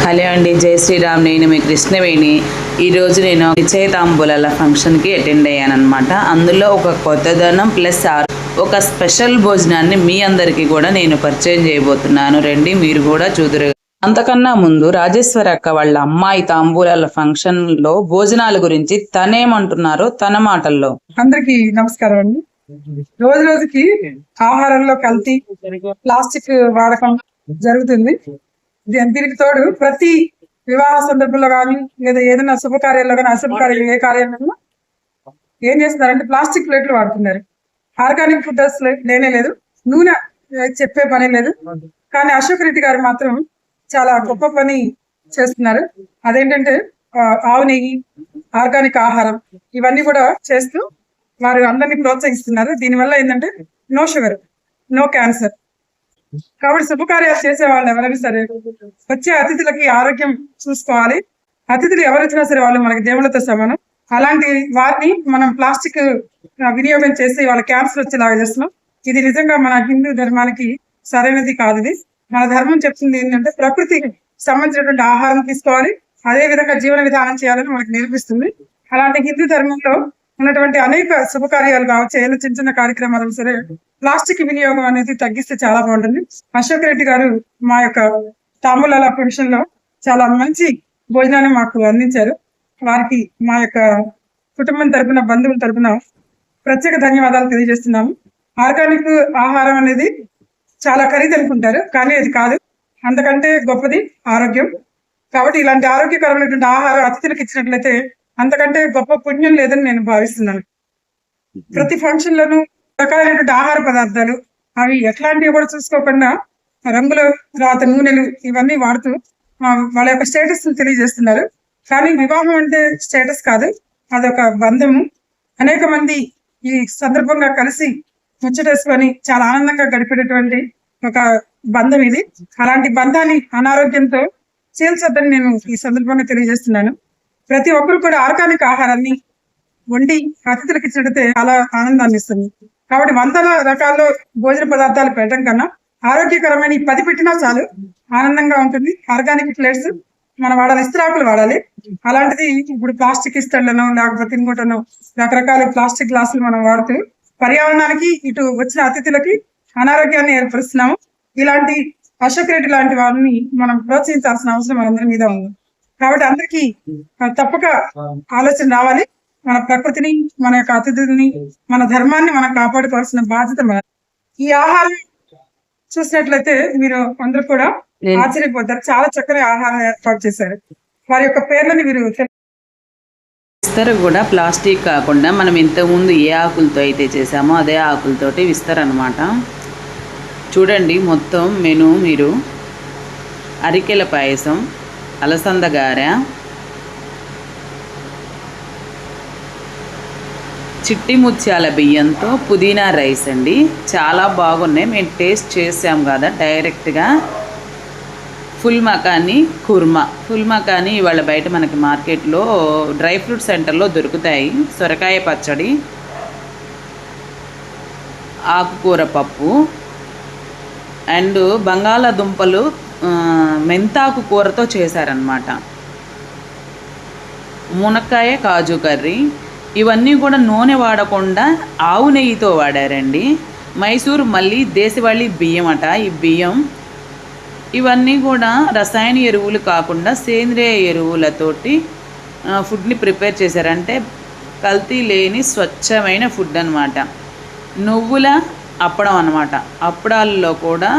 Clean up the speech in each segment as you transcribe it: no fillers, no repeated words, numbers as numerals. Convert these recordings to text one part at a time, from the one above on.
Hello అండి, జై శ్రీరామ్. నేను మీ కృష్ణవేణి. ఈరోజు నేను నిశ్చయితాంబూలాల ఫంక్షన్కి అటెండ్ అయ్యానమాట. అందులో ఒక కొత్తదనం ప్లస్ ఒక స్పెషల్ భోజనాన్ని మీ అందరికీ కూడా నేను పరిచయం చేయబోతున్నాను. రండి, మీరు కూడా చూదురు. అంతకన్నా ముందు రాజేశ్వర అక్క వాళ్ళ అమ్మాయి తాంబూలాల ఫంక్షన్ లో భోజనాల గురించి తనేమంటున్నారో తన మాటల్లో. అందరికి నమస్కారం అండి. రోజు రోజుకి ఆహారంలో కల్తీ, ప్లాస్టిక్ వాడకం జరుగుతుంది. దీనికి తోడు ప్రతి వివాహ సందర్భంలో కానీ లేదా ఏదైనా శుభకార్యాల్లో కానీ అశుభకార్యాలు ఏ కార్యాలన్నా ఏం చేస్తున్నారంటే ప్లాస్టిక్ ప్లేట్లు వాడుతున్నారు. ఆర్గానిక్ ఫుడ్ లేనే లేదు, నూనె చెప్పే పని లేదు. కానీ అశోక్ రెడ్డి గారు మాత్రం చాలా గొప్ప పని చేస్తున్నారు. అదేంటంటే ఆవు నెయ్యి, ఆర్గానిక్ ఆహారం ఇవన్నీ కూడా చేస్తూ వారు అందరినీ ప్రోత్సహిస్తున్నారు. దీనివల్ల ఏంటంటే నో షుగర్, నో క్యాన్సర్. కాబట్టి శుభకార్యాలు చేసే వాళ్ళు ఎవరైనా సరే వచ్చే అతిథులకి ఆరోగ్యం చూసుకోవాలి. అతిథులు ఎవరు వచ్చినా సరే వాళ్ళు మనకి దేవుళ్ళతో సమానం. అలాంటి వారిని మనం ప్లాస్టిక్ వినియోగం చేసి వాళ్ళ క్యాన్సర్ వచ్చేలాగా చేస్తున్నాం. ఇది నిజంగా మన హిందూ ధర్మానికి సరైనది కాదు. ఇది మన ధర్మం చెప్తుంది ఏంటంటే ప్రకృతికి సంబంధించినటువంటి ఆహారం తీసుకోవాలి, అదే విధంగా జీవన విధానం చేయాలని మనకు నేర్పిస్తుంది. అలాంటి హిందూ ధర్మంలో ఉన్నటువంటి అనేక శుభకార్యాలు కావచ్చు, ఏదో చిన్న చిన్న కార్యక్రమాలు సరే ప్లాస్టిక్ వినియోగం అనేది తగ్గిస్తే చాలా బాగుంటుంది. అశోక్ రెడ్డి గారు మా యొక్క తాంబూలాల ఫంక్షన్ లో చాలా మంచి భోజనాన్ని మాకు అందించారు. వారికి మా యొక్క కుటుంబం తరపున, బంధువుల తరపున ప్రత్యేక ధన్యవాదాలు తెలియజేస్తున్నాము. ఆర్గానిక్ ఆహారం అనేది చాలా ఖరీదు అనుకుంటారు, కానీ అది కాదు, అంతకంటే గొప్పది ఆరోగ్యం. కాబట్టి ఇలాంటి ఆరోగ్యకరమైనటువంటి ఆహారం అతిథులకు ఇచ్చినట్లయితే అంతకంటే గొప్ప పుణ్యం లేదని నేను భావిస్తున్నాను. ప్రతి ఫంక్షన్ లోనూ రకాలైనటువంటి ఆహార పదార్థాలు అవి ఎట్లాంటివి కూడా చూసుకోకుండా రంగులు, తర్వాత నూనెలు ఇవన్నీ వాడుతూ వాళ్ళ యొక్క స్టేటస్ తెలియజేస్తున్నారు. కానీ వివాహం అంటే స్టేటస్ కాదు, అదొక బంధము. అనేక మంది ఈ సందర్భంగా కలిసి ముచ్చటేసుకొని చాలా ఆనందంగా గడిపేటటువంటి ఒక బంధం ఇది. అలాంటి బంధాన్ని అనారోగ్యంతో చీల్చొద్దని నేను ఈ సందర్భంగా తెలియజేస్తున్నాను. ప్రతి ఒక్కరు కూడా ఆర్గానిక్ ఆహారాన్ని వండి అతిథులకు ఇచ్చినట్లయితే చాలా ఆనందాన్ని ఇస్తుంది. కాబట్టి వందల రకాల్లో భోజన పదార్థాలు పెట్టడం కన్నా ఆరోగ్యకరమైన 10 పెట్టినా చాలు, ఆనందంగా ఉంటుంది. ఆర్గానిక్ ప్లేట్స్ మనం వాడాలి, ఇస్త్రాకులు వాడాలి. అలాంటిది ఇప్పుడు ప్లాస్టిక్ ఇస్తళ్లను లేకపోతే ఇంకోటనో రకరకాల ప్లాస్టిక్ గ్లాసులు మనం వాడుతూ పర్యావరణానికి, ఇటు వచ్చిన అతిథులకి అనారోగ్యాన్ని ఏర్పరుస్తున్నాము. ఇలాంటి అశోక్ రెడ్డి లాంటి వారిని మనం ప్రోత్సహించాల్సిన అవసరం మనందరి మీద ఉంది. కాబట్టి అందరికీ తప్పక ఆలోచన రావాలి. మన ప్రకృతిని, మన యొక్క అతిథుల్ని, మన ధర్మాన్ని మనం కాపాడుకోవాల్సిన బాధ్యత మన. ఈ ఆహారం చూసినట్లయితే మీరు అందరూ కూడా ఆశ్చర్యపోతారు. చాలా చక్కని ఆహారం ఏర్పాటు చేశారు. వారి యొక్క పేర్లని మీరు విస్తర కూడా ప్లాస్టిక్ కాకుండా మనం ఇంతకుముందు ఏ ఆకులతో అయితే చేసామో అదే ఆకులతోటి విస్తరనమాట. చూడండి, మొత్తం మెను మీరు అరికెల పాయసం, అలసంద గారె, చిట్టి ముత్యాల బియ్యంతో పుదీనా రైస్ అండి. చాలా బాగున్నాయి. మేము టేస్ట్ చేసాం కదా డైరెక్ట్గా. ఫుల్ మకానీ కుర్మా. ఫుల్ మకానీ ఇవాళ బయట మనకి మార్కెట్లో డ్రై ఫ్రూట్ సెంటర్లో దొరుకుతాయి. సొరకాయ పచ్చడి, ఆకుకూర పప్పు అండ్ బంగాళాదుంపలు మెంతాకు కూరతో చేశారనమాట. మునక్కాయ కాజు కర్రీ. ఇవన్నీ కూడా నూనె వాడకుండా ఆవు నెయ్యితో వాడారండి. మైసూర్ మళ్ళీ దేశవాళీ బియ్యం అట. ఈ బియ్యం ఇవన్నీ కూడా రసాయన ఎరువులు కాకుండా సేంద్రియ ఎరువులతోటి ఫుడ్ని ప్రిపేర్ చేశారంటే కల్తీ లేని స్వచ్ఛమైన ఫుడ్ అనమాట. నువ్వుల అప్పడం అనమాట. అప్పడాల్లో కూడా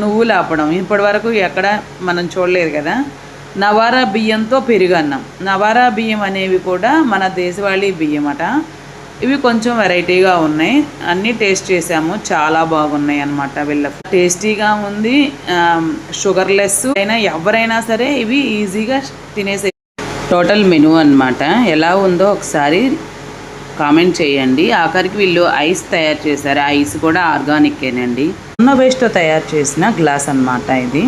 నువ్వుల అప్పడం ఇప్పటి వరకు ఎక్కడ మనం చూడలేదు కదా. నవారా బియ్యంతో పెరుగన్నం. నవారా బియ్యం అనేవి కూడా మన దేశవాళీ బియ్యం అట. ఇవి కొంచెం వెరైటీగా ఉన్నాయి. అన్నీ టేస్ట్ చేసాము, చాలా బాగున్నాయి అన్నమాట. వీళ్ళ టేస్టీగా ఉంది. షుగర్లెస్ అయినా ఎవరైనా సరే ఇవి ఈజీగా తినేసే టోటల్ మెనూ అన్నమాట. ఎలా ఉందో ఒకసారి కామెంట్ చేయండి. ఆఖరికి వీళ్ళు ఐస్ తయారు చేశారు. ఐస్ కూడా ఆర్గానికేనండి. ఉన్న వేస్ట్తో తయారు చేసిన గ్లాస్ అన్నమాట ఇది.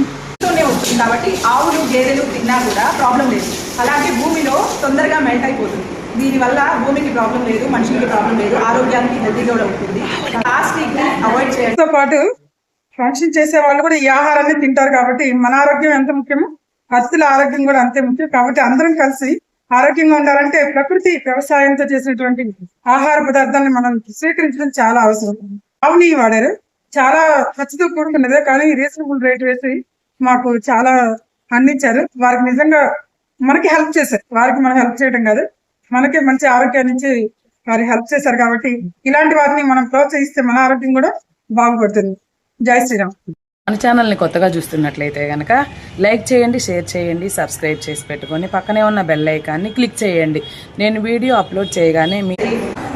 కాబట్టి ఆవులు, గేదెలు తిన్నా కూడా ప్రాబ్లం లేదు. అలాగే భూమిలో తొందరగా మెల్ట్ అయిపోతుంది. దీనివల్ల భూమికి ప్రాబ్లం లేదు, మనుషులకి ప్రాబ్లం లేదు, ఆరోగ్యానికి హెల్తీగా ఉంటుంది. ప్లాస్టిక్ అవాయిడ్ చేయడంతో పాటు ఫంక్షన్ చేసే వాళ్ళు కూడా ఈ ఆహారాన్ని తింటారు. కాబట్టి మన ఆరోగ్యం ఎంత ముఖ్యమో అతిథుల ఆరోగ్యం కూడా అంతే ముఖ్యం. కాబట్టి అందరం కలిసి ఆరోగ్యంగా ఉండాలంటే ప్రకృతి వ్యవసాయంతో చేసినటువంటి ఆహార పదార్థాన్ని మనం స్వీకరించడం చాలా అవసరం. ఆవు నెయ్యి వాడారు, చాలా ఖర్చుతో కూడుకున్నదే, కానీ రీజనబుల్ రేట్ వేసి మాకు చాలా అందించారు. వారికి నిజంగా మనకి హెల్ప్ చేశారు. వారికి మనం హెల్ప్ చేయడం కాదు, మనకి మంచి ఆరోగ్యాన్ని ఇచ్చి వారు హెల్ప్ చేశారు. కాబట్టి ఇలాంటి వారిని మనం ప్రోత్సహిస్తే మన ఆరోగ్యం కూడా బాగుపడుతుంది. జై శ్రీరామ్. మన ఛానల్ని కొత్తగా చూస్తున్నట్లయితే కనుక లైక్ చేయండి, షేర్ చేయండి, సబ్స్క్రైబ్ చేసి పెట్టుకొని పక్కనే ఉన్న బెల్ ఐకాన్ని క్లిక్ చేయండి. నేను వీడియో అప్లోడ్ చేయగానే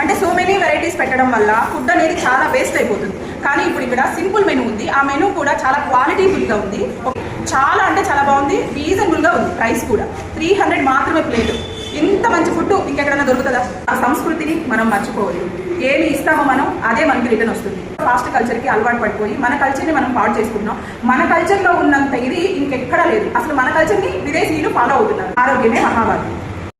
అంటే సో మెనీ వెరైటీస్ పెట్టడం వల్ల ఫుడ్ అనేది చాలా వేస్ట్ అయిపోతుంది. కానీ ఇప్పుడు ఇక్కడ సింపుల్ మెనూ ఉంది. ఆ మెనూ కూడా చాలా క్వాలిటీఫుల్గా ఉంది. చాలా అంటే చాలా బాగుంది, రీజనబుల్గా ఉంది. ప్రైస్ కూడా 300 మాత్రమే ప్లేట్. ఇంత మంచి ఫుడ్ ఇంకెక్కడైనా దొరుకుతుందా? ఆ సంస్కృతిని మనం మర్చిపోవాలి. ఏమి ఇస్తామో మనం అదే మనకి రిటర్న్ వస్తుంది. ఫాస్ట్ కల్చర్కి అలవాటు పడిపోయి మన కల్చర్ని మనం పాడు చేసుకుంటున్నాం. మన కల్చర్లో ఉన్నంత ఇది ఇంకెక్కడా లేదు. అసలు మన కల్చర్ని విదేశీయులు ఫాలో అవుతున్నారు. ఆరోగ్యమే మహాభాగ్యం.